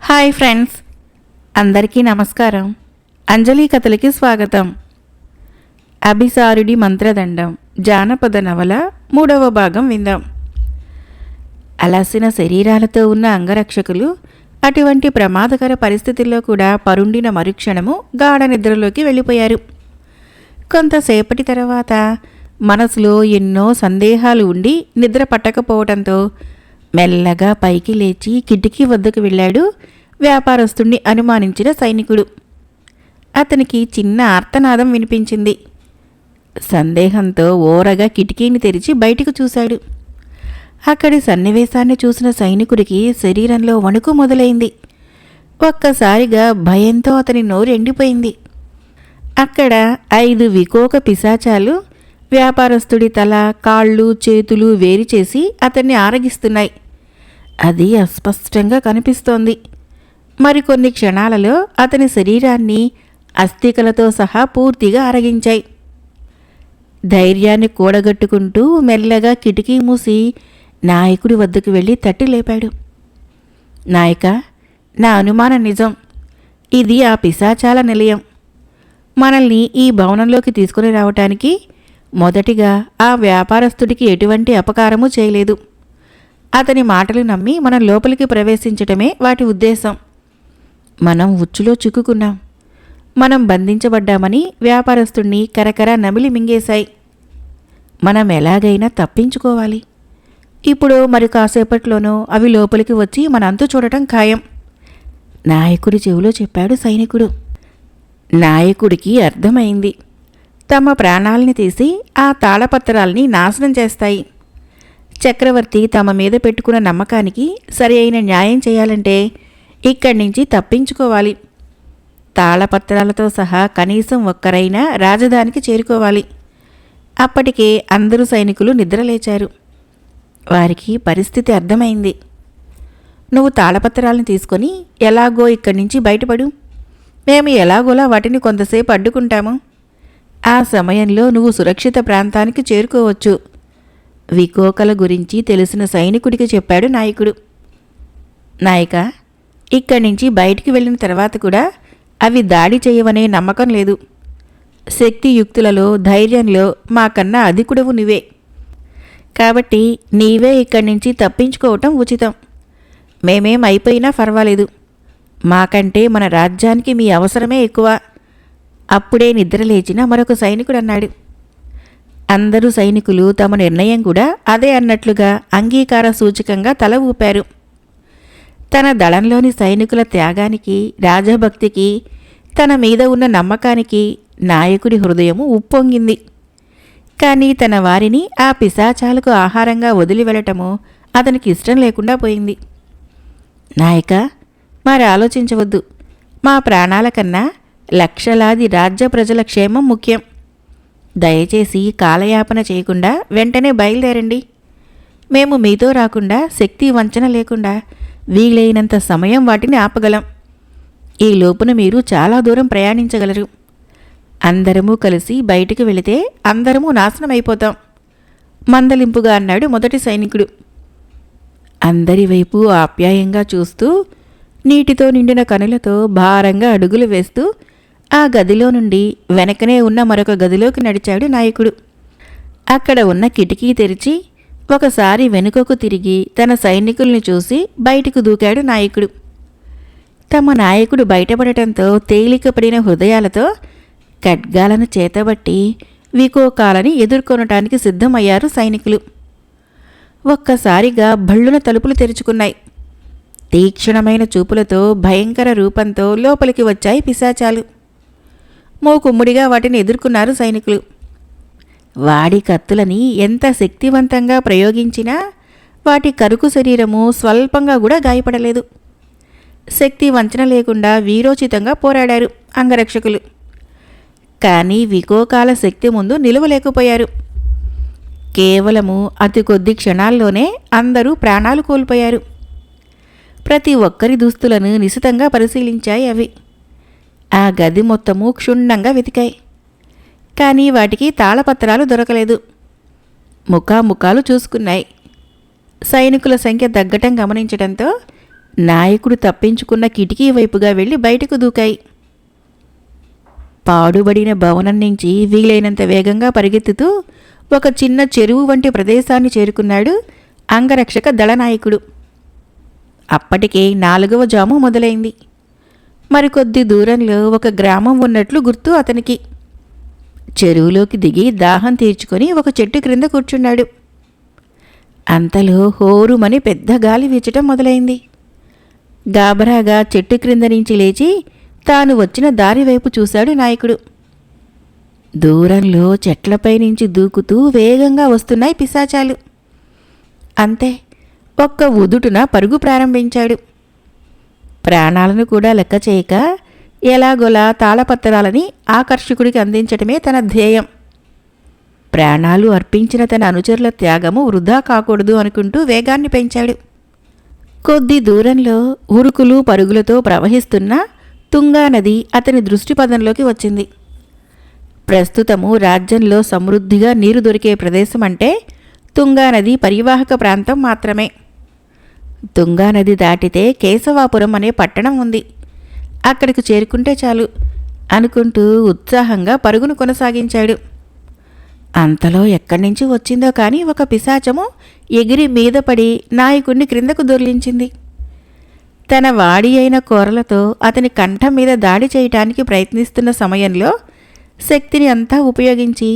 Hi friends, అందరికీ నమస్కారం. అంజలి కథలకి స్వాగతం. అభిసారుడి మంత్రదండం జానపద నవల 3వ భాగం విందాం. అలసిన శరీరాలతో ఉన్న అంగరక్షకులు అటువంటి ప్రమాదకర పరిస్థితుల్లో కూడా పరుండిన మరుక్షణము గాఢ నిద్రలోకి వెళ్ళిపోయారు. కొంతసేపటి తర్వాత మనసులో ఎన్నో సందేహాలు ఉండి నిద్ర పట్టకపోవడంతో మెల్లగా పైకి లేచి కిటికీ వద్దకు వెళ్ళాడు వ్యాపారస్తుణ్ణి అనుమానించిన సైనికుడు. అతనికి చిన్న ఆర్తనాదం వినిపించింది. సందేహంతో ఓరగా కిటికీని తెరిచి బయటికి చూశాడు. అక్కడి సన్నివేశాన్ని చూసిన సైనికుడికి శరీరంలో వణుకు మొదలైంది. ఒక్కసారిగా భయంతో అతని నోరు ఎండిపోయింది. అక్కడ 5 వికోక పిశాచాలు వ్యాపారస్తుడి తల, కాళ్ళు, చేతులు వేరు చేసి అతన్ని ఆరగిస్తున్నాయి. అది అస్పష్టంగా కనిపిస్తోంది. మరికొన్ని క్షణాలలో అతని శరీరాన్ని అస్థికలతో సహా పూర్తిగా ఆరగించాయి. ధైర్యాన్ని కూడగట్టుకుంటూ మెల్లగా కిటికీ మూసి నాయకుడి వద్దకు వెళ్ళి తట్టి లేపాడు. నాయక, నా అనుమానం నిజం. ఇది ఆ పిశాచాల నిలయం. మనల్ని ఈ భవనంలోకి తీసుకుని రావటానికి మొదటిగా ఆ వ్యాపారస్తుడికి ఎటువంటి అపకారమూ చేయలేదు. అతని మాటలు నమ్మి మనం లోపలికి ప్రవేశించటమే వాటి ఉద్దేశం. మనం ఉచ్చులో చిక్కుకున్నాం. మనం బంధించబడ్డామని వ్యాపారస్తుణ్ణి కరకర నమిలి మింగేశాయి. మనం ఎలాగైనా తప్పించుకోవాలి. ఇప్పుడు మరి కాసేపట్లోనూ అవి లోపలికి వచ్చి మన అంతు చూడటం ఖాయం. నాయకుడి చెవిలో చెప్పాడు సైనికుడు. నాయకుడికి అర్థమైంది. తమ ప్రాణాల్ని తీసి ఆ తాళపత్రాల్ని నాశనం చేస్తాయి. చక్రవర్తి తమ మీద పెట్టుకున్న నమ్మకానికి సరి అయిన న్యాయం చేయాలంటే ఇక్కడి నుంచి తప్పించుకోవాలి. తాళపత్రాలతో సహా కనీసం ఒక్కరైనా రాజధానికి చేరుకోవాలి. అప్పటికే అందరూ సైనికులు నిద్రలేచారు. వారికి పరిస్థితి అర్థమైంది. నువ్వు తాళపత్రాలను తీసుకొని ఎలాగో ఇక్కడి నుంచి బయటపడు. మేము ఎలాగోలా వాటిని కొంతసేపు అడ్డుకుంటాము. ఆ సమయంలో నువ్వు సురక్షిత ప్రాంతానికి చేరుకోవచ్చు. వికోకల గురించి తెలిసిన సైనికుడికి చెప్పాడు నాయకుడు. నాయక, ఇక్కడి నుంచి బయటికి వెళ్ళిన తర్వాత కూడా అవి దాడి చేయవనే నమ్మకం లేదు. శక్తియుక్తులలో, ధైర్యంలో మాకన్నా అధికుడవు నువ్వే. కాబట్టి నీవే ఇక్కడి నుంచి తప్పించుకోవటం ఉచితం. మేమేం అయిపోయినా పర్వాలేదు. మాకంటే మన రాజ్యానికి మీ అవసరమే ఎక్కువ. అప్పుడే నిద్రలేచిన మరొక సైనికుడు అన్నాడు. అందరూ సైనికులు తమ నిర్ణయం కూడా అదే అన్నట్లుగా అంగీకార సూచకంగా తల ఊపారు. తన దళంలోని సైనికుల త్యాగానికి, రాజభక్తికి, తన మీద ఉన్న నమ్మకానికి నాయకుడి హృదయము ఉప్పొంగింది. కానీ తన వారిని ఆ పిశాచాలకు ఆహారంగా వదిలి వెళ్ళటము అతనికి ఇష్టం లేకుండా పోయింది. నాయక, మరి ఆలోచించవద్దు. మా ప్రాణాల కన్నా లక్షలాది రాజ్య ప్రజల క్షేమం ముఖ్యం. దయచేసి కాలయాపన చేయకుండా వెంటనే బయలుదేరండి. మేము మీతో రాకుండా శక్తి వంచన లేకుండా వీలైనంత సమయం వాటిని ఆపగలం. ఈ లోపున మీరు చాలా దూరం ప్రయాణించగలరు. అందరము కలిసి బయటికి వెళితే అందరము నాశనమైపోతాం మందలింపుగా అన్నాడు మొదటి సైనికుడు. అందరి వైపు ఆప్యాయంగా చూస్తూ, నీటితో నిండిన కనులతో భారంగా అడుగులు వేస్తూ ఆ గదిలో నుండి వెనకనే ఉన్న మరొక గదిలోకి నడిచాడు నాయకుడు. అక్కడ ఉన్న కిటికీ తెరిచి ఒకసారి వెనుకకు తిరిగి తన సైనికుల్ని చూసి బయటకు దూకాడు నాయకుడు. తమ నాయకుడు బయటపడటంతో తేలికపడిన హృదయాలతో ఖడ్గాలను చేతబట్టి వికోకాలని ఎదుర్కొనటానికి సిద్ధమయ్యారు సైనికులు. ఒక్కసారిగా భళ్ళున తలుపులు తెరుచుకున్నాయి. తీక్షణమైన చూపులతో భయంకర రూపంతో లోపలికి వచ్చాయి పిశాచాలు. మూకుమ్ముడిగా వాటిని ఎదుర్కొన్నారు సైనికులు. వాడి కత్తులని ఎంత శక్తివంతంగా ప్రయోగించినా వాటి కరుకు శరీరము స్వల్పంగా కూడా గాయపడలేదు. శక్తి వంచన లేకుండా వీరోచితంగా పోరాడారు అంగరక్షకులు. కానీ వికోకాల శక్తి ముందు నిలవలేకపోయారు. కేవలము అతి కొద్ది క్షణాల్లోనే అందరూ ప్రాణాలు కోల్పోయారు. ప్రతి ఒక్కరి దుస్తులను నిశితంగా పరిశీలించాయి అవి. ఆ గది మొత్తము క్షుణ్ణంగా వెతికాయి. కానీ వాటికి తాళపత్రాలు దొరకలేదు. ముఖాముఖాలు చూసుకున్నాయి. సైనికుల సంఖ్య తగ్గటం గమనించడంతో నాయకుడు తప్పించుకున్న కిటికీ వైపుగా వెళ్ళి బయటకు దూకాయి. పాడుబడిన భవనం నుంచి వీలైనంత వేగంగా పరిగెత్తుతూ ఒక చిన్న చెరువు వంటి ప్రదేశాన్ని చేరుకున్నాడు అంగరక్షక దళనాయకుడు. అప్పటికే 4వ జాము మొదలైంది. మరికొద్ది దూరంలో ఒక గ్రామం ఉన్నట్లు గుర్తు అతనికి. చెరువులోకి దిగి దాహం తీర్చుకొని ఒక చెట్టు క్రింద కూర్చున్నాడు. అంతలో హోరుమని పెద్ద గాలి వీచటం మొదలైంది. గాబరాగా చెట్టు క్రింద నుంచి లేచి తాను వచ్చిన దారి వైపు చూశాడు నాయకుడు. దూరంలో చెట్లపై నుంచి దూకుతూ వేగంగా వస్తున్నాయి పిశాచాలు. అంతే, ఒక్క ఉదుటున పరుగు ప్రారంభించాడు. ప్రాణాలను కూడా లెక్క చేయక ఎలాగోలా తాళపత్రాలని ఆకర్షకుడికి అందించటమే తన ధ్యేయం. ప్రాణాలు అర్పించిన తన అనుచరుల త్యాగము వృధా కాకూడదు అనుకుంటూ వేగాన్ని పెంచాడు. కొద్ది దూరంలో ఉరుకులు పరుగులతో ప్రవహిస్తున్న తుంగానది అతని దృష్టిపథంలోకి వచ్చింది. ప్రస్తుతము రాజ్యంలో సమృద్ధిగా నీరు దొరికే ప్రదేశం అంటే తుంగానది పరివాహక ప్రాంతం మాత్రమే. తుంగానది దాటితే కేశవాపురం అనే పట్టణం ఉంది. అక్కడికి చేరుకుంటే చాలు అనుకుంటూ ఉత్సాహంగా పరుగును కొనసాగించాడు. అంతలో ఎక్కడి నుంచి వచ్చిందో కానీ ఒక పిశాచము ఎగిరి మీద పడి నాయకుణ్ణి క్రిందకు దొర్లించింది. తన వాడి అయిన కోరలతో అతని కంఠం మీద దాడి చేయటానికి ప్రయత్నిస్తున్న సమయంలో శక్తిని అంతా ఉపయోగించి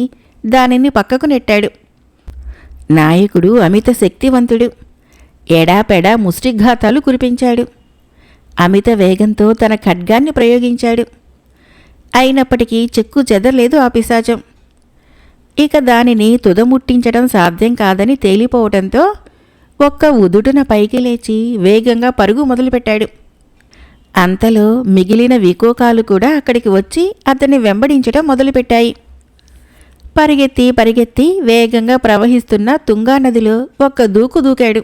దానిని పక్కకు నెట్టాడు. నాయకుడు అమిత శక్తివంతుడు. ఎడాపెడా ముష్టిఘాతాలు కురిపించాడు. అమిత వేగంతో తన ఖడ్గాన్ని ప్రయోగించాడు. అయినప్పటికీ చెక్కు చెదరలేదు ఆ పిశాచం. ఇక దానిని తుదముట్టించడం సాధ్యం కాదని తేలిపోవటంతో ఒక్క ఉదుటున పైకి లేచి వేగంగా పరుగు మొదలుపెట్టాడు. అంతలో మిగిలిన వికోకాలు కూడా అక్కడికి వచ్చి అతన్ని వెంబడించటం మొదలుపెట్టాయి. పరిగెత్తి పరిగెత్తి వేగంగా ప్రవహిస్తున్న తుంగానదిలో ఒక్క దూకు దూకాడు.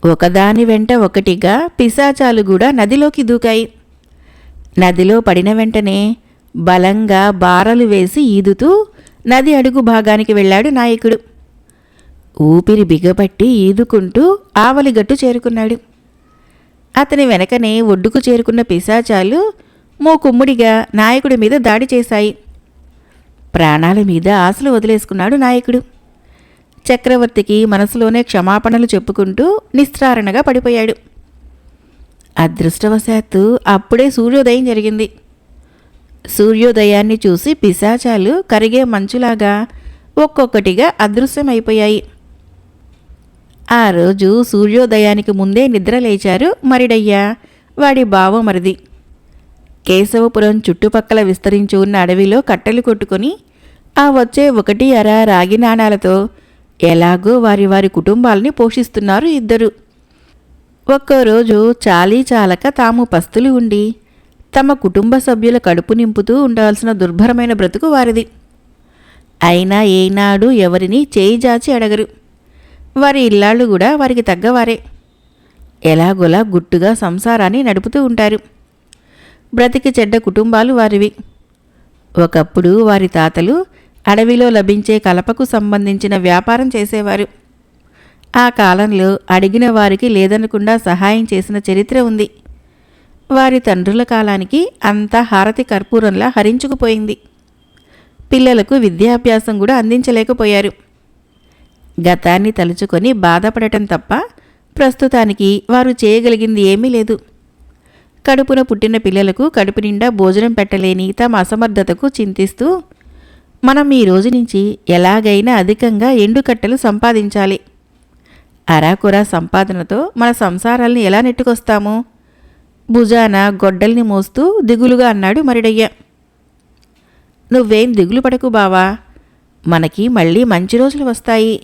ఒకదాని వెంట ఒకటిగా పిశాచాలు కూడా నదిలోకి దూకాయి. నదిలో పడిన వెంటనే బలంగా బారలు వేసి ఈదుతూ నది అడుగు భాగానికి వెళ్ళాడు నాయకుడు. ఊపిరి బిగపట్టి ఈదుకుంటూ ఆవలిగట్టు చేరుకున్నాడు. అతని వెనకనే ఒడ్డుకు చేరుకున్న పిశాచాలు మూకుమ్ముడిగా నాయకుడి మీద దాడి చేశాయి. ప్రాణాల మీద ఆశలు వదిలేసుకున్నాడు నాయకుడు. చక్రవర్తికి మనసులోనే క్షమాపణలు చెప్పుకుంటూ నిస్త్రారణగా పడిపోయాడు. అదృష్టవశాత్తు అప్పుడే సూర్యోదయం జరిగింది. సూర్యోదయాన్ని చూసి పిశాచాలు కరిగే మంచులాగా ఒక్కొక్కటిగా అదృశ్యమైపోయాయి. ఆ రోజు సూర్యోదయానికి ముందే నిద్రలేచారు మరిడయ్య, వాడి బావమరిది. కేశవపురం చుట్టుపక్కల విస్తరించి ఉన్న అడవిలో కట్టెలు కొట్టుకొని ఆ వచ్చే 1 రాగి నాణాలతో ఎలాగో వారి వారి కుటుంబాలని పోషిస్తున్నారు ఇద్దరు. ఒక్కోరోజు చాలీ చాలక తాము పస్తులు ఉండి తమ కుటుంబ సభ్యుల కడుపు నింపుతూ ఉండాల్సిన దుర్భరమైన బ్రతుకు వారిది. అయినా ఏనాడు ఎవరిని చేయి జాచి అడగరు. వారి ఇల్లాళ్ళు కూడా వారికి తగ్గవారే. ఎలాగోలా గుట్టుగా సంసారాన్ని నడుపుతూ ఉంటారు. బ్రతికి చెడ్డ కుటుంబాలు వారివి. ఒకప్పుడు వారి తాతలు అడవిలో లభించే కలపకు సంబంధించిన వ్యాపారం చేసేవారు. ఆ కాలంలో అడిగిన వారికి లేదనకుండా సహాయం చేసిన చరిత్ర ఉంది. వారి తండ్రుల కాలానికి అంతా హారతి కర్పూరంలా హరించుకుపోయింది. పిల్లలకు విద్యాభ్యాసం కూడా అందించలేకపోయారు. గతాన్ని తలుచుకొని బాధపడటం తప్ప ప్రస్తుతానికి వారు చేయగలిగింది ఏమీ లేదు. కడుపున పుట్టిన పిల్లలకు కడుపు నిండా భోజనం పెట్టలేని తమ అసమర్థతకు చింతిస్తూ మనం ఈ రోజు నుంచి ఎలాగైనా అధికంగా ఎండుకట్టెలు సంపాదించాలి. అరాకొరా సంపాదనతో మన సంసారాల్ని ఎలా నెట్టుకొస్తాము? భుజాన గొడ్డల్ని మోస్తూ దిగులుగా అన్నాడు మరిడయ్య. నువ్వేం దిగులు పడకు బావా, మనకి మళ్ళీ మంచి రోజులు వస్తాయి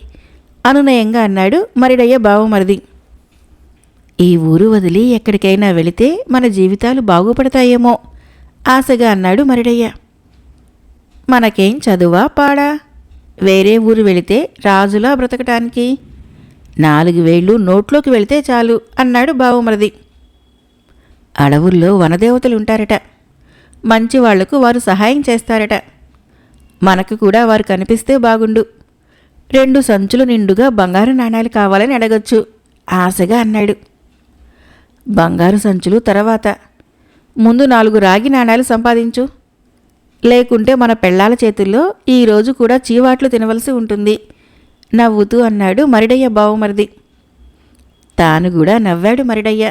అనునయంగా అన్నాడు మరిడయ్య బావమరిది. ఈ ఊరు వదిలి ఎక్కడికైనా వెళితే మన జీవితాలు బాగుపడతాయేమో ఆశగా అన్నాడు మరిడయ్య. మనకేం చదువా పాడా? వేరే ఊరు వెళితే రాజులా బ్రతకటానికి 4 వేళ్ళు నోట్లోకి వెళితే చాలు అన్నాడు బావమరిది. అడవుల్లో వనదేవతలుంటారట. మంచి వాళ్లకు వారు సహాయం చేస్తారట. మనకు కూడా వారు కనిపిస్తే బాగుండు. 2 సంచులు నిండుగా బంగారు నాణాలు కావాలని అడగొచ్చు ఆశగా అన్నాడు. బంగారు సంచులు తర్వాత. ముందు 4 రాగి నాణాలు సంపాదించు, లేకుంటే మన పెళ్ళాల చేతుల్లో ఈరోజు కూడా చీవాట్లు తినవలసి ఉంటుంది నవ్వుతూ అన్నాడు మరిడయ్య బావుమరిది. తాను కూడా నవ్వాడు మరిడయ్య.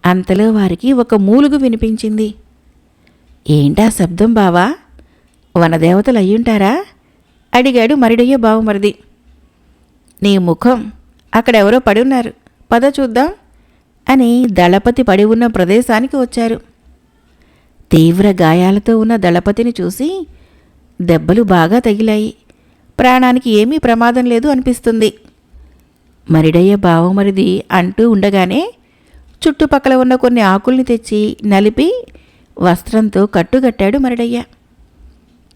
అంతలో వారికి ఒక మూలుగు వినిపించింది. ఏంటా శబ్దం బావా? వనదేవతలు అయ్యుంటారా? అడిగాడు మరిడయ్య బావుమరిది. నీ ముఖం, అక్కడెవరో పడి ఉన్నారు, పద చూద్దాం అని దళపతి పడి ఉన్న ప్రదేశానికి వచ్చారు. తీవ్ర గాయాలతో ఉన్న దళపతిని చూసి దెబ్బలు బాగా తగిలాయి, ప్రాణానికి ఏమీ ప్రమాదం లేదు అనిపిస్తుంది మరిడయ్య బావమరిది అంటూ ఉండగానే చుట్టుపక్కల ఉన్న కొన్ని ఆకుల్ని తెచ్చి నలిపి వస్త్రంతో కట్టుగట్టాడు మరిడయ్య.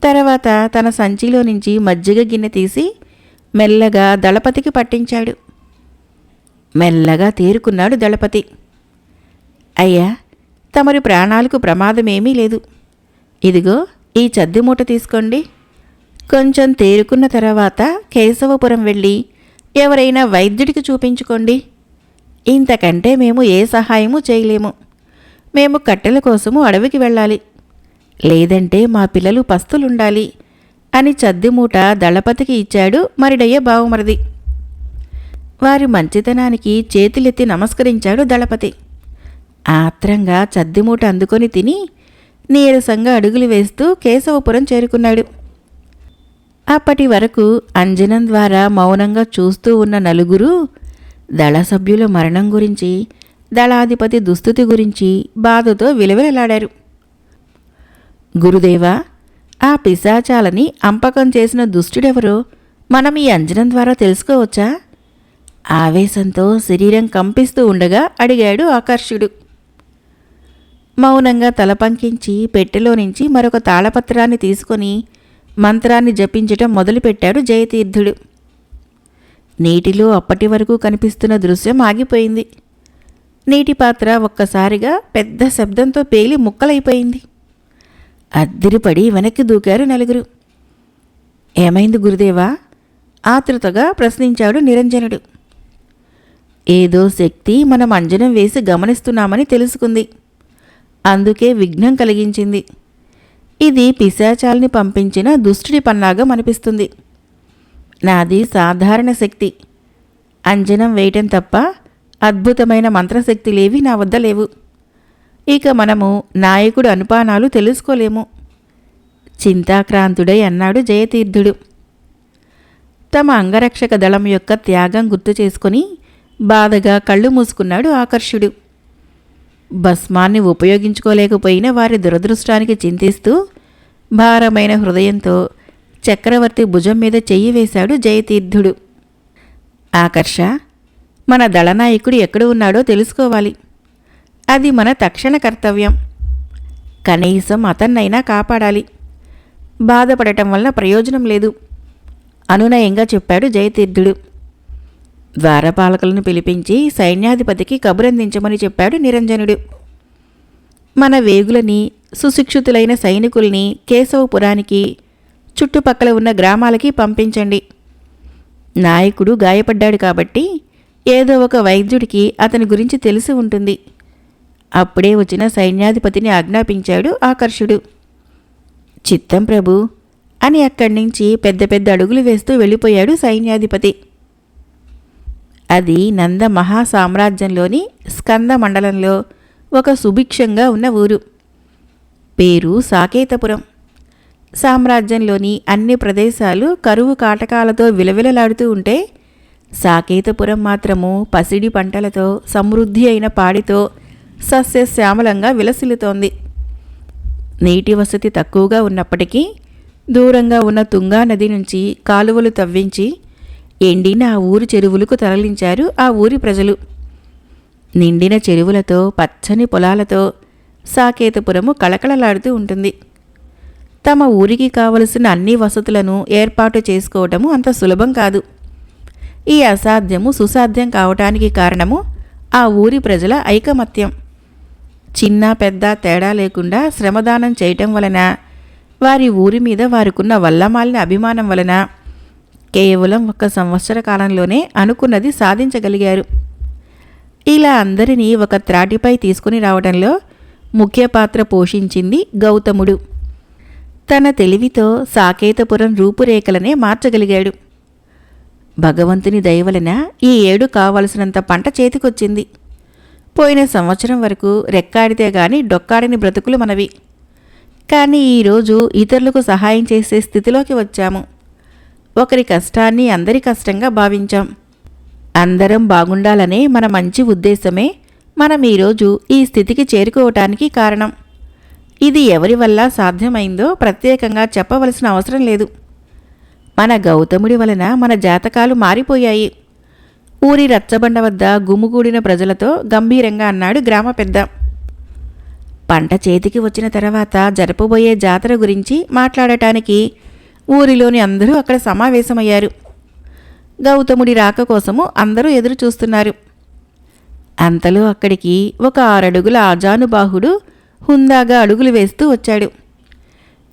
తర్వాత తన సంచిలో నుంచి మజ్జిగ గిన్నె తీసి మెల్లగా దళపతికి పట్టించాడు. మెల్లగా తేరుకున్నాడు దళపతి. అయ్యా, తమరి ప్రాణాలకు ప్రమాదమేమీ లేదు. ఇదిగో ఈ చద్దిమూట తీసుకోండి. కొంచెం తేరుకున్న తర్వాత కేశవపురం వెళ్ళి ఎవరైనా వైద్యుడికి చూపించుకోండి. ఇంతకంటే మేము ఏ సహాయము చేయలేము. మేము కట్టెల కోసము అడవికి వెళ్ళాలి, లేదంటే మా పిల్లలు పస్తులుండాలి అని చద్దిమూట దళపతికి ఇచ్చాడు మరిడయ్య బావుమరిది. వారి మంచితనానికి చేతులెత్తి నమస్కరించాడు దళపతి. ఆత్రంగా చద్దిమూట అందుకొని తిని నీరసంగా అడుగులు వేస్తూ కేశవపురం చేరుకున్నాడు. అప్పటి వరకు అంజనం ద్వారా మౌనంగా చూస్తూ ఉన్న నలుగురు దళ సభ్యుల మరణం గురించి, దళాధిపతి దుస్థితి గురించి బాధతో విలవిలలాడారు. గురుదేవా, ఆ పిశాచాలని అంపకం చేసిన దుష్టుడెవరో మనం ఈ అంజనం ద్వారా తెలుసుకోవచ్చా? ఆవేశంతో శరీరం కంపిస్తూ ఉండగా అడిగాడు ఆకర్షుడు. మౌనంగా తల పంకించి పెట్టెలో నుంచి మరొక తాళపత్రాన్ని తీసుకొని మంత్రాన్ని జపించటం మొదలుపెట్టాడు జయతీర్థుడు. నీటిలో అప్పటి వరకు కనిపిస్తున్న దృశ్యం ఆగిపోయింది. నీటి పాత్ర ఒక్కసారిగా పెద్ద శబ్దంతో పేలి ముక్కలైపోయింది. అద్దిరిపడి వెనక్కి దూకారు నలుగురు. ఏమైంది గురుదేవా? ఆతృతగా ప్రశ్నించాడు నిరంజనుడు. ఏదో శక్తి మనం అంజనం వేసి గమనిస్తున్నామని తెలుసుకుంది, అందుకే విఘ్నం కలిగించింది. ఇది పిశాచాల్ని పంపించిన దుష్టుడి పన్నాగం అనిపిస్తుంది. నాది సాధారణ శక్తి, అంజనం వేయటం తప్ప అద్భుతమైన మంత్రశక్తిలేవి నా వద్ద లేవు. ఇక మనము నాయకుడు అనుపానాలు తెలుసుకోలేము చింతాక్రాంతుడై అన్నాడు జయతీర్థుడు. తమ అంగరక్షక దళం యొక్క త్యాగం గుర్తు చేసుకుని బాధగా కళ్ళు మూసుకున్నాడు ఆకర్షుడు. భస్మాన్ని ఉపయోగించుకోలేకపోయిన వారి దురదృష్టానికి చింతిస్తూ భారమైన హృదయంతో చక్రవర్తి భుజం మీద చెయ్యి వేశాడు జయతీర్థుడు. ఆకర్ష, మన దళనాయకుడు ఎక్కడ ఉన్నాడో తెలుసుకోవాలి. అది మన తక్షణ కర్తవ్యం. కనీసం అతన్నైనా కాపాడాలి. బాధపడటం వల్ల ప్రయోజనం లేదు అనునయంగా చెప్పాడు జయతీర్థుడు. ద్వారపాలకులను పిలిపించి సైన్యాధిపతికి కబురందించమని చెప్పాడు నిరంజనుడు. మన వేగులని, సుశిక్షితులైన సైనికుల్ని కేశవపురానికి, చుట్టుపక్కల ఉన్న గ్రామాలకి పంపించండి. నాయకుడు గాయపడ్డాడు కాబట్టి ఏదో ఒక వైద్యుడికి అతని గురించి తెలిసి ఉంటుంది. అప్పుడే వచ్చిన సైన్యాధిపతిని ఆజ్ఞాపించాడు ఆకర్షుడు. చిత్తం ప్రభు అని అక్కడి నుంచి పెద్ద పెద్ద అడుగులు వేస్తూ వెళ్ళిపోయాడు సైన్యాధిపతి. అది నంద మహాసామ్రాజ్యంలోని స్కంద మండలంలో ఒక సుభిక్షంగా ఉన్న ఊరు. పేరు సాకేతపురం. సామ్రాజ్యంలోని అన్ని ప్రదేశాలు కరువు కాటకాలతో విలవిలలాడుతూ ఉంటే సాకేతపురం మాత్రము పసిడి పంటలతో, సమృద్ధి అయిన పాడితో సస్యశ్యామలంగా విలసిల్లుతోంది. నీటి వసతి తక్కువగా ఉన్నప్పటికీ దూరంగా ఉన్న తుంగా నది నుంచి కాలువలు తవ్వించి ఎండిన ఆ ఊరి చెరువులకు తరలించారు ఆ ఊరి ప్రజలు. నిండిన చెరువులతో, పచ్చని పొలాలతో సాకేతపురము కళకళలాడుతూ ఉంటుంది. తమ ఊరికి కావలసిన అన్ని వసతులను ఏర్పాటు చేసుకోవటము అంత సులభం కాదు. ఈ అసాధ్యము సుసాధ్యం కావటానికి కారణము ఆ ఊరి ప్రజల ఐకమత్యం. చిన్న పెద్ద తేడా లేకుండా శ్రమదానం చేయటం వలన, వారి ఊరి మీద వారికున్న వల్లమాలిన అభిమానం వలన కేవలం 1 సంవత్సర కాలంలోనే అనుకున్నది సాధించగలిగారు. ఇలా అందరినీ ఒక త్రాటిపై తీసుకుని రావడంలో ముఖ్య పాత్ర పోషించింది గౌతముడు. తన తెలివితో సాకేతపురం రూపురేఖలనే మార్చగలిగాడు. భగవంతుని దయవలన ఈ ఏడు కావలసినంత పంట చేతికొచ్చింది. పోయిన సంవత్సరం వరకు రెక్కాడితే గాని డొక్కాడని బ్రతుకులు మనవి. కానీ ఈరోజు ఇతరులకు సహాయం చేసే స్థితిలోకి వచ్చాము. ఒకరి కష్టాన్ని అందరి కష్టంగా భావించాం. అందరం బాగుండాలనే మన మంచి ఉద్దేశమే మనం ఈరోజు ఈ స్థితికి చేరుకోవటానికి కారణం. ఇది ఎవరి వల్ల సాధ్యమైందో ప్రత్యేకంగా చెప్పవలసిన అవసరం లేదు. మన గౌతముడి వలన మన జాతకాలు మారిపోయాయి. ఊరి రచ్చబండ వద్ద గుమిగూడిన ప్రజలతో గంభీరంగా అన్నాడు గ్రామ పెద్ద. పంట చేతికి వచ్చిన తర్వాత జరపబోయే జాతర గురించి మాట్లాడటానికి ఊరిలోని అందరూ అక్కడ సమావేశమయ్యారు. గౌతముడి రాక కోసము అందరూ ఎదురు చూస్తున్నారు. అంతలో అక్కడికి ఒక 6 అడుగుల ఆజానుబాహుడు హుందాగా అడుగులు వేస్తూ వచ్చాడు.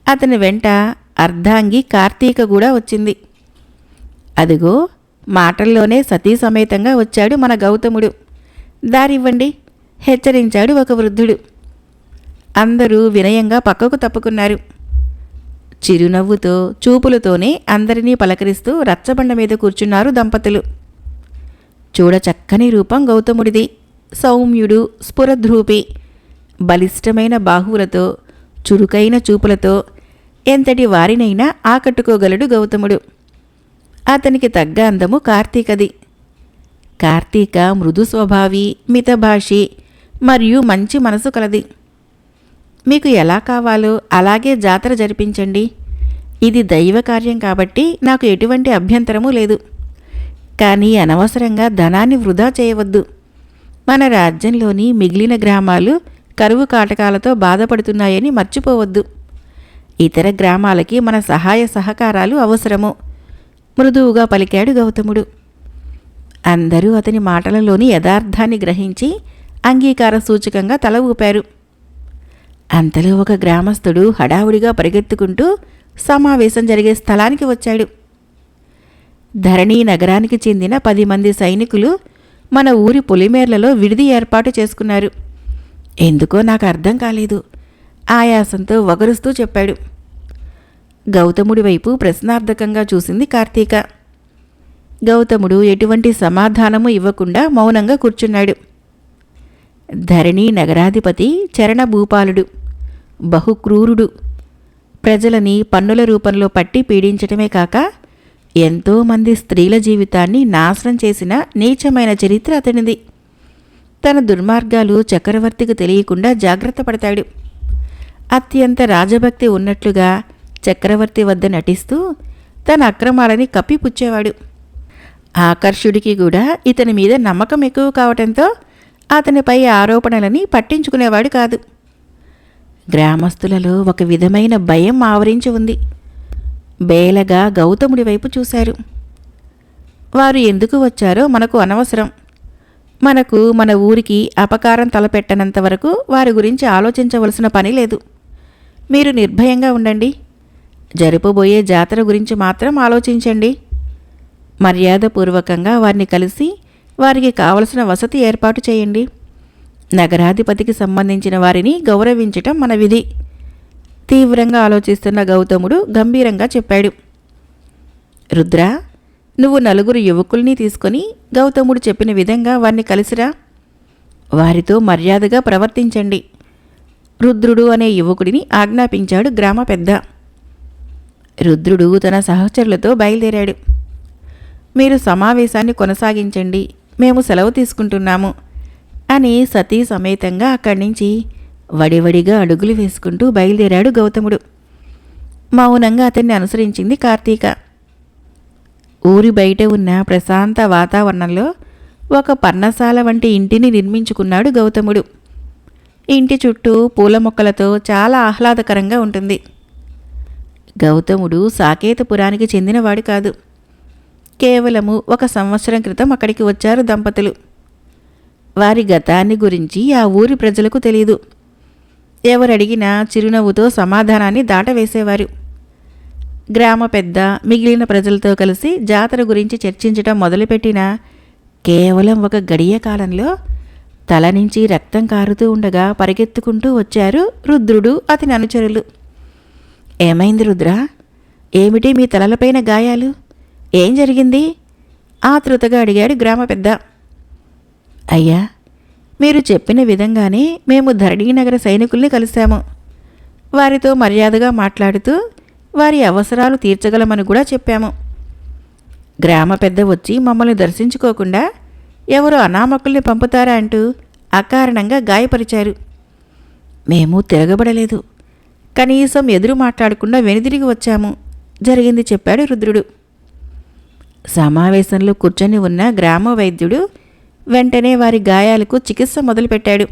అతని వెంట అర్ధాంగి కార్తీక కూడా వచ్చింది. అదిగో మాటల్లోనే సతీ సమేతంగా వచ్చాడు మన గౌతముడు. దారివ్వండి హెచ్చరించాడు ఒక వృద్ధుడు. అందరూ వినయంగా పక్కకు తప్పుకున్నారు. చిరునవ్వుతో చూపులతోనే అందరినీ పలకరిస్తూ రచ్చబండ మీద కూర్చున్నారు దంపతులు. చూడచక్కని రూపం గౌతముడిది. సౌమ్యుడు, స్ఫురద్రూపి, బలిష్టమైన బాహువులతో, చురుకైన చూపులతో ఎంతటి వారినైనా ఆకట్టుకోగలడు గౌతముడు. అతనికి తగ్గ అందము కార్తీకది. కార్తీక మృదు స్వభావి, మితభాషి మరియు మంచి మనసు కలది. మీకు ఎలా కావాలో అలాగే జాతర జరిపించండి. ఇది దైవ కార్యం కాబట్టి నాకు ఎటువంటి అభ్యంతరమూ లేదు. కానీ అనవసరంగా ధనాన్ని వృధా చేయవద్దు. మన రాజ్యంలోని మిగిలిన గ్రామాలు కరువు కాటకాలతో బాధపడుతున్నాయని మర్చిపోవద్దు. ఇతర గ్రామాలకి మన సహాయ సహకారాలు అవసరము మృదువుగా పలికాడు గౌతముడు. అందరూ అతని మాటలలోని యథార్థాన్ని గ్రహించి అంగీకార సూచకంగా తల ఊపారు. అంతలో ఒక గ్రామస్తుడు హడావుడిగా పరిగెత్తుకుంటూ సమావేశం జరిగే స్థలానికి వచ్చాడు. ధరణి నగరానికి చెందిన 10 మంది సైనికులు మన ఊరి పొలిమేర్లలో విడిది ఏర్పాటు చేసుకున్నారు. ఎందుకో నాకు అర్థం కాలేదు, ఆయాసంతో వగరుస్తూ చెప్పాడు. గౌతముడి వైపు ప్రశ్నార్థకంగా చూసింది కార్తీక. గౌతముడు ఎటువంటి సమాధానము ఇవ్వకుండా మౌనంగా కూర్చున్నాడు. ధరణి నగరాధిపతి చరణభూపాలుడు, బహుక్రూరుడు. ప్రజలని పన్నుల రూపంలో పట్టి పీడించటమే కాక ఎంతోమంది స్త్రీల జీవితాన్ని నాశనం చేసిన నీచమైన చరిత్ర అతనిది. తన దుర్మార్గాలు చక్రవర్తికి తెలియకుండా జాగ్రత్త పడతాడు. అత్యంత రాజభక్తి ఉన్నట్లుగా చక్రవర్తి వద్ద నటిస్తూ తన అక్రమాలని కప్పిపుచ్చేవాడు. ఆకర్షుడికి కూడా ఇతని మీద నమ్మకం ఎక్కువ కావటంతో అతనిపై ఆరోపణలని పట్టించుకునేవాడు కాదు. గ్రామస్తులలో ఒక విధమైన భయం ఆవరించి ఉంది. బేలగా గౌతముడి వైపు చూశారు. వారు ఎందుకు వచ్చారో మనకు అనవసరం. మనకు మన ఊరికి అపకారం తలపెట్టనంత వరకు వారి గురించి ఆలోచించవలసిన పని లేదు. మీరు నిర్భయంగా ఉండండి. జరపబోయే జాతర గురించి మాత్రం ఆలోచించండి. మర్యాదపూర్వకంగా వారిని కలిసి వారికి కావలసిన వసతి ఏర్పాటు చేయండి. నగరాధిపతికి సంబంధించిన వారిని గౌరవించటం మన విధి. తీవ్రంగా ఆలోచిస్తున్న గౌతముడు గంభీరంగా చెప్పాడు. రుద్ర, నువ్వు 4 యువకుల్ని తీసుకొని గౌతముడు చెప్పిన విధంగా వారిని కలిసిరా. వారితో మర్యాదగా ప్రవర్తించండి. రుద్రుడు అనే యువకుడిని ఆజ్ఞాపించాడు గ్రామ పెద్ద. రుద్రుడు తన సహచరులతో బయలుదేరాడు. మీరు సమావేశాన్ని కొనసాగించండి, మేము సెలవు తీసుకుంటున్నాము అని సతీ సమేతంగా అక్కడి నుంచి వడివడిగా అడుగులు వేసుకుంటూ బయలుదేరాడు గౌతముడు. మౌనంగా అతన్ని అనుసరించింది కార్తీక. ఊరి బయట ఉన్న ప్రశాంత వాతావరణంలో ఒక పర్ణశాల వంటి ఇంటిని నిర్మించుకున్నాడు గౌతముడు. ఇంటి చుట్టూ పూల మొక్కలతో చాలా ఆహ్లాదకరంగా ఉంటుంది. గౌతముడు సాకేతపురానికి చెందినవాడు కాదు. కేవలము 1 సంవత్సరం క్రితం అక్కడికి వచ్చారు దంపతులు. వారి గతాన్ని గురించి ఆ ఊరి ప్రజలకు తెలియదు. ఎవరడిగినా చిరునవ్వుతో సమాధానాన్ని దాటవేసేవారు. గ్రామ పెద్ద మిగిలిన ప్రజలతో కలిసి జాతర గురించి చర్చించటం మొదలుపెట్టిన కేవలం 1 గడియ కాలంలో తల నుంచి రక్తం కారుతూ ఉండగా పరిగెత్తుకుంటూ వచ్చారు రుద్రుడు అతని అనుచరులు. ఏమైంది రుద్రా? ఏమిటి మీ తలలపైన గాయాలు? ఏం జరిగింది? ఆతృతగా అడిగాడు గ్రామ పెద్ద. అయ్యా, మీరు చెప్పిన విధంగానే మేము ధరణీనగర సైనికుల్ని కలిశాము. వారితో మర్యాదగా మాట్లాడుతూ వారి అవసరాలు తీర్చగలమని కూడా చెప్పాము. గ్రామ పెద్ద వచ్చి మమ్మల్ని దర్శించుకోకుండా ఎవరో అనామకుల్ని పంపుతారా అంటూ అకారణంగా గాయపరిచారు. మేము తిరగబడలేదు, కనీసం ఎదురు మాట్లాడకుండా వెనుదిరిగి వచ్చాము. జరిగింది చెప్పాడు రుద్రుడు. సమావేశంలో కూర్చొని ఉన్న గ్రామ వైద్యుడు వెంటనే వారి గాయాలకు చికిత్స మొదలుపెట్టాడు.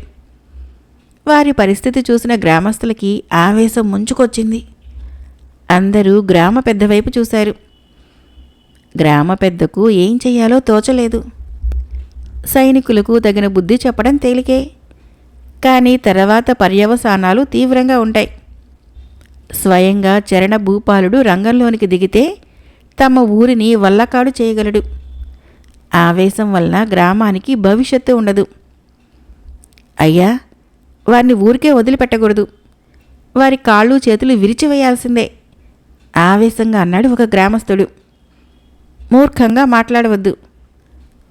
వారి పరిస్థితి చూసిన గ్రామస్తులకి ఆవేశం ముంచుకొచ్చింది. అందరూ గ్రామ పెద్ద వైపు చూశారు. గ్రామ పెద్దకు ఏం చెయ్యాలో తోచలేదు. సైనికులకు తగిన బుద్ధి చెప్పడం తేలికే, కానీ తర్వాత పర్యవసానాలు తీవ్రంగా ఉంటాయి. స్వయంగా చరణ భూపాలుడు రంగంలోనికి దిగితే తమ ఊరిని వల్లకాడు చేయగలడు. ఆవేశం వలన గ్రామానికి భవిష్యత్తు ఉండదు. అయ్యా, వారిని ఊరికే వదిలిపెట్టకూడదు. వారి కాళ్ళు చేతులు విరిచివేయాల్సిందే ఆవేశంగా అన్నాడు ఒక గ్రామస్తుడు. మూర్ఖంగా మాట్లాడవద్దు.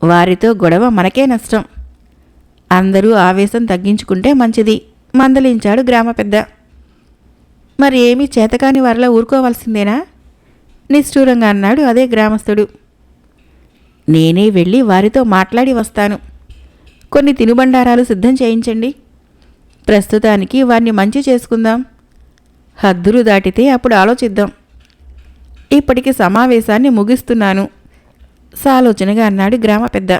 వారితో గొడవ మనకే నష్టం. అందరూ ఆవేశం తగ్గించుకుంటే మంచిది మందలించాడు గ్రామ పెద్ద. మరి ఏమీ చేతకాని వారిలా ఊరుకోవాల్సిందేనా? నిష్ఠూరంగా అన్నాడు అదే గ్రామస్తుడు. నేనే వెళ్ళి వారితో మాట్లాడి వస్తాను. కొన్ని తినుబండారాలు సిద్ధం చేయించండి. ప్రస్తుతానికి వారిని మంచి చేసుకుందాం. హద్దులు దాటితే అప్పుడు ఆలోచిద్దాం. ఇప్పటికి సమావేశాన్ని ముగిస్తున్నాను సాలోచనగా అన్నాడు గ్రామ పెద్ద.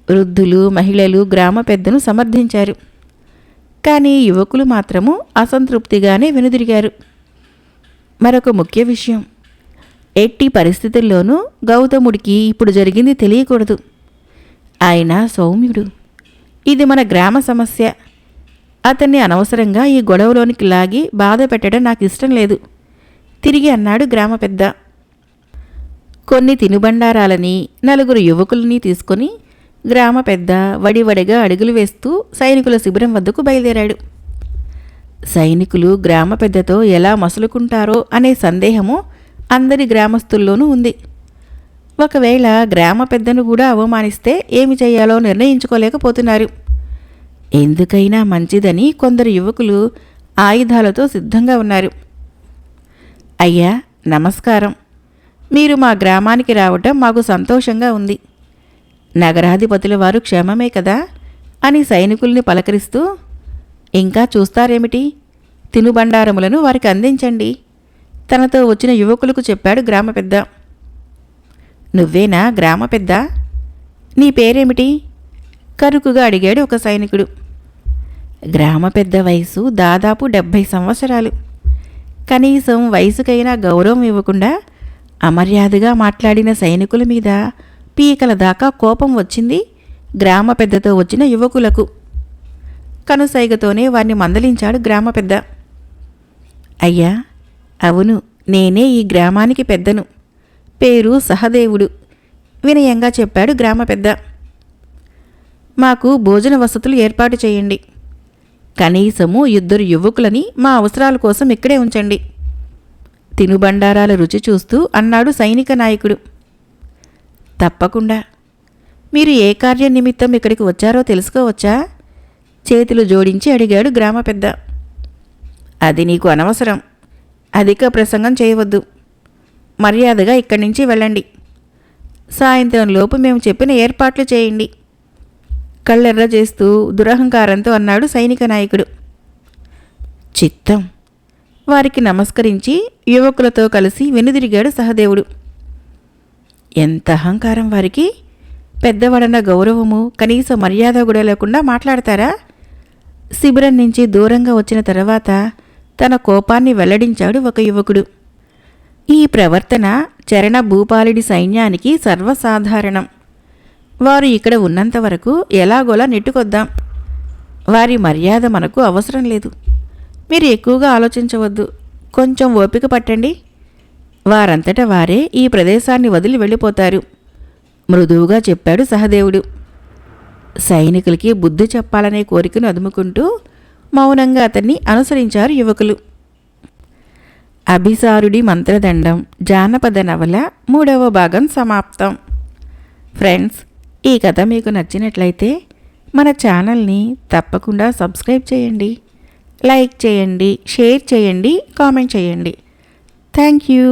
వృద్ధులు, మహిళలు గ్రామ పెద్దను సమర్థించారు. కానీ యువకులు మాత్రము అసంతృప్తిగానే వెనుదిరిగారు. మరొక ముఖ్య విషయం, ఎట్టి పరిస్థితుల్లోనూ గౌతముడికి ఇప్పుడు జరిగింది తెలియకూడదు. ఆయన సౌమ్యుడు. ఇది మన గ్రామ సమస్య. అతన్ని అనవసరంగా ఈ గొడవలోనికి లాగి బాధ పెట్టడం నాకు ఇష్టం లేదు తిరిగి అన్నాడు గ్రామ పెద్ద. కొన్ని తినుబండారాలని, నలుగురు యువకులని తీసుకొని గ్రామ పెద్ద వడివడిగా అడుగులు వేస్తూ సైనికుల శిబిరం వద్దకు బయలుదేరాడు. సైనికులు గ్రామ పెద్దతో ఎలా మసులుకుంటారో అనే సందేహము అందరి గ్రామస్తుల్లోనూ ఉంది. ఒకవేళ గ్రామ పెద్దను కూడా అవమానిస్తే ఏమి చేయాలో నిర్ణయించుకోలేకపోతున్నారు. ఎందుకైనా మంచిదని కొందరు యువకులు ఆయుధాలతో సిద్ధంగా ఉన్నారు. అయ్యా, నమస్కారం. మీరు మా గ్రామానికి రావటం మాకు సంతోషంగా ఉంది. నగరాధిపతుల వారు క్షేమమే కదా అని సైనికుల్ని పలకరిస్తూ, ఇంకా చూస్తారేమిటి, తినుబండారములను వారికి అందించండి తనతో వచ్చిన యువకులకు చెప్పాడు గ్రామ పెద్ద. నువ్వేనా గ్రామ పెద్ద? నీ పేరేమిటి? కరుకుగా అడిగాడు ఒక సైనికుడు. గ్రామ పెద్ద వయసు దాదాపు 70 సంవత్సరాలు. కనీసం వయసుకైనా గౌరవం ఇవ్వకుండా అమర్యాదగా మాట్లాడిన సైనికుల మీద పీకల దాకా కోపం వచ్చింది గ్రామ పెద్దతో వచ్చిన యువకులకు. కనుసైగతోనే వారిని మందలించాడు గ్రామ పెద్ద. అయ్యా, అవును, నేనే ఈ గ్రామానికి పెద్దను. పేరు సహదేవుడు వినయంగా చెప్పాడు గ్రామ పెద్ద. మాకు భోజన వసతులు ఏర్పాటు చేయండి. కనీసము 2 యువకులని మా అవసరాల కోసం ఇక్కడే ఉంచండి. తినుబండారాల రుచి చూస్తూ అన్నాడు సైనిక నాయకుడు. తప్పకుండా. మీరు ఏ కార్య నిమిత్తం ఇక్కడికి వచ్చారో తెలుసుకోవచ్చా? చేతులు జోడించి అడిగాడు గ్రామ పెద్ద. అది నీకు అనవసరం. అధిక ప్రసంగం చేయవద్దు. మర్యాదగా ఇక్కడి నుంచి వెళ్ళండి. సాయంత్రం లోపు మేము చెప్పిన ఏర్పాట్లు చేయండి కళ్ళెర్ర చేస్తూ దురహంకారంతో అన్నాడు సైనిక నాయకుడు. చిత్తం. వారికి నమస్కరించి యువకులతో కలిసి వెనుదిరిగాడు సహదేవుడు. ఎంత అహంకారం వారికి! పెద్దవాడన్న గౌరవము, కనీస మర్యాద కూడా లేకుండా మాట్లాడతారా? శిబిరం నుంచి దూరంగా వచ్చిన తర్వాత తన కోపాన్ని వెల్లడించాడు ఒక యువకుడు. ఈ ప్రవర్తన చరణ భూపాలుడి సైన్యానికి సర్వసాధారణం. వారు ఇక్కడ ఉన్నంతవరకు ఎలాగోలా నెట్టుకొద్దాం. వారి మర్యాద మనకు అవసరం లేదు. మీరు ఎక్కువగా ఆలోచించవద్దు. కొంచెం ఓపిక పట్టండి. వారంతట వారే ఈ ప్రదేశాన్ని వదిలి వెళ్ళిపోతారు మృదువుగా చెప్పాడు సహదేవుడు. సైనికులకి బుద్ధి చెప్పాలనే కోరికను అదుముకుంటూ మౌనంగా అతన్ని అనుసరించారు యువకులు. అభిసారుడి మంత్రదండం జానపద నవల 3వ భాగం సమాప్తం. ఫ్రెండ్స్, ఈ కథ మీకు నచ్చినట్లయితే మన ఛానల్ని తప్పకుండా సబ్స్క్రైబ్ చేయండి, లైక్ చేయండి, షేర్ చేయండి, కామెంట్ చేయండి. Thank you.